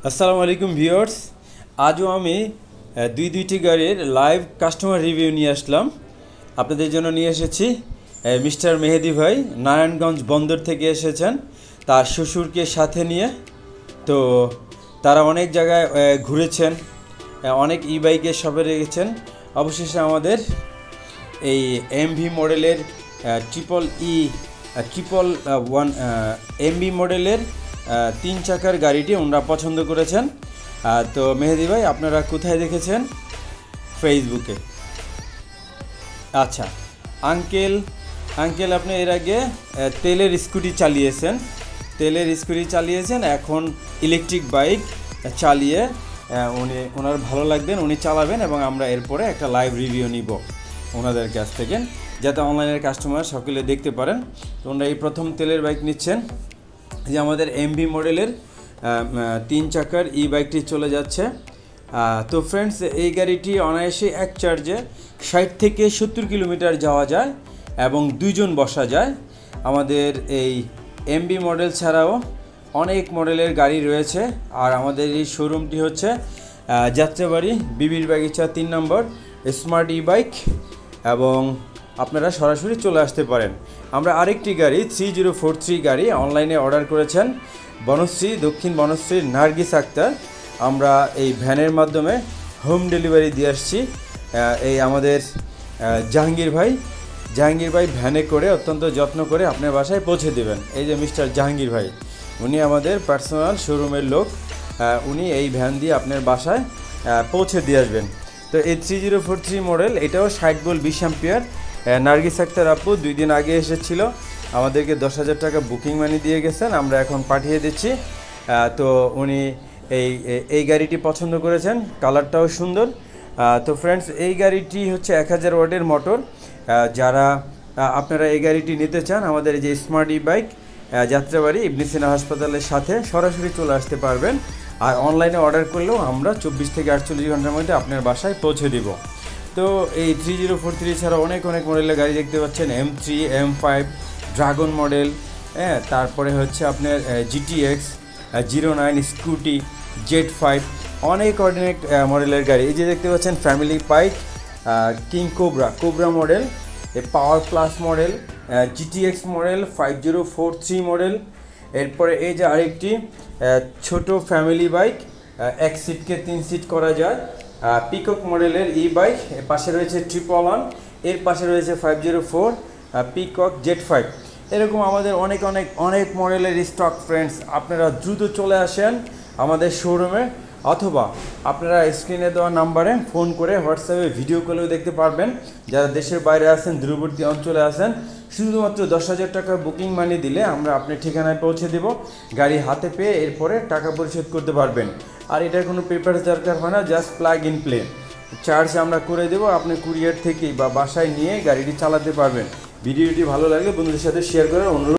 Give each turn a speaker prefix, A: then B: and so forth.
A: আসসালামু আলাইকুম ভিউয়ার্স। আজও আমি দুইটি গাড়ির লাইভ কাস্টমার রিভিউ নিয়ে আসলাম। আপনাদের জন্য নিয়ে এসেছি মিস্টার মেহেদি ভাই, নারায়ণগঞ্জ বন্দর থেকে এসেছেন তার শ্বশুরকে সাথে নিয়ে। তো তারা অনেক জায়গায় ঘুরেছেন, অনেক ই বাইকের শপে রেখেছেন। অবশেষে আমাদের এই এমভি মডেলের ট্রিপল ওয়ান এমভি মডেলের 3 চাকার গাড়িটি ওনারা পছন্দ করেছেন। তো মেহেদি ভাই, আপনারা কোথায় দেখেছেন? ফেসবুকে। আচ্ছা আঙ্কেল, আপনি এর আগে তেলের স্কুটি চালিয়েছেন, এখন ইলেকট্রিক বাইক চালিয়ে ওনার ভালো লাগবেন, উনি চালাবেন এবং আমরা এরপরে একটা লাইভ রিভিউ নিব ওনাদের কাছ থেকে, যাতে অনলাইনের কাস্টমার সকলে দেখতে পারেন। তো ওনারা এই প্রথম তেলের বাইক নিচ্ছেন। যে আমাদের এমভি মডেলের 3 চাকার ই বাইকটি চলে যাচ্ছে। তো ফ্রেন্ডস, এই গাড়িটি অনায়াসে এক চার্জে 60 থেকে 70 কিলোমিটার যাওয়া যায় এবং 2 জন বসা যায়। আমাদের এই এমভি মডেল ছাড়াও অনেক মডেলের গাড়ি রয়েছে। আর আমাদের এই শোরুমটি হচ্ছে যাত্রাবাড়ি বিবির বাগিচা 3 নম্বর স্মার্ট ই বাইক, এবং আপনারা সরাসরি চলে আসতে পারেন। আমরা আরেকটি গাড়ি 3043 গাড়ি অনলাইনে অর্ডার করেছেন বনশ্রী, দক্ষিণ বনশ্রীর নার্গিস আক্তার। আমরা এই ভ্যানের মাধ্যমে হোম ডেলিভারি দিয়ে আসছি। এই আমাদের জাহাঙ্গীর ভাই ভ্যানে করে অত্যন্ত যত্ন করে আপনার বাসায় পৌঁছে দেবেন। এই যে মিস্টার জাহাঙ্গীর ভাই, উনি আমাদের পার্সোনাল শোরুমের লোক। উনি এই ভ্যান দিয়ে আপনার বাসায় পৌঁছে দিয়ে আসবেন। তো এই 3043 মডেল, এটাও 60 ভোল্ট 20 অ্যাম্পিয়ার। নার্গিস আক্তার আপু 2 দিন আগে এসেছিল, আমাদেরকে 10,000 টাকা বুকিং মানি দিয়ে গেছেন, আমরা এখন পাঠিয়ে দিচ্ছি। তো উনি এই গাড়িটি পছন্দ করেছেন, কালারটাও সুন্দর। তো ফ্রেন্ডস, এই গাড়িটি হচ্ছে 1000 ওয়াটের মোটর। যারা আপনারা এই গাড়িটি নিতে চান, আমাদের এই যে স্মার্ট ই বাইক যাত্রাবাড়ি ইবনে সিনা হাসপাতালের সাথে সরাসরি চলে আসতে পারবেন। আর অনলাইনে অর্ডার করলেও আমরা 24 থেকে 48 ঘন্টার মধ্যে আপনার বাসায় পৌঁছে দিব। তো এই 3043 ছাড়া অনেক মডেলের গাড়ি দেখতে পাচ্ছেন, M3, M5, ড্রাগন মডেল, তারপরে হচ্ছে আপনার GTX 09 স্কুটি, Z5, অনেক মডেলের গাড়ি। এই যে দেখতে পাচ্ছেন family bike, king cobra model, power plus model, GTX model 5043 model. এরপরে এই যে আরেকটি ছোট ফ্যামিলি বাইক, 1 সিটকে 3 সিট করা যায়, পিকক মডেলের ই বাইক। এর পাশে রয়েছে 111, এর পাশে রয়েছে 504 পিকক Z5। এরকম আমাদের অনেক মডেলের স্টক। ফ্রেন্ডস, আপনারা দ্রুত চলে আসেন আমাদের শোরুমে, অথবা আপনারা স্ক্রিনে দেওয়া নাম্বারে ফোন করে হোয়াটসঅ্যাপে ভিডিও কলেও দেখতে পারবেন। যারা দেশের বাইরে আছেন, দূরবর্তী অঞ্চলে আছেন, শুধুমাত্র 10,000 টাকা বুকিং মানি দিলে আমরা আপনার ঠিকানায় পৌঁছে দেব। গাড়ি হাতে পেয়ে এরপরে টাকা পরিশোধ করতে পারবেন। আর এটার কোনো পেপার দরকার হয় না, just plug in play. Charge আমরা করে দেবো, আপনি কুরিয়ার থেকেই বা বাসায় নিয়ে গাড়িটি চালাতে পারবেন। ভিডিওটি ভালো লাগলে বন্ধুদের সাথে শেয়ার করার অনুরোধ।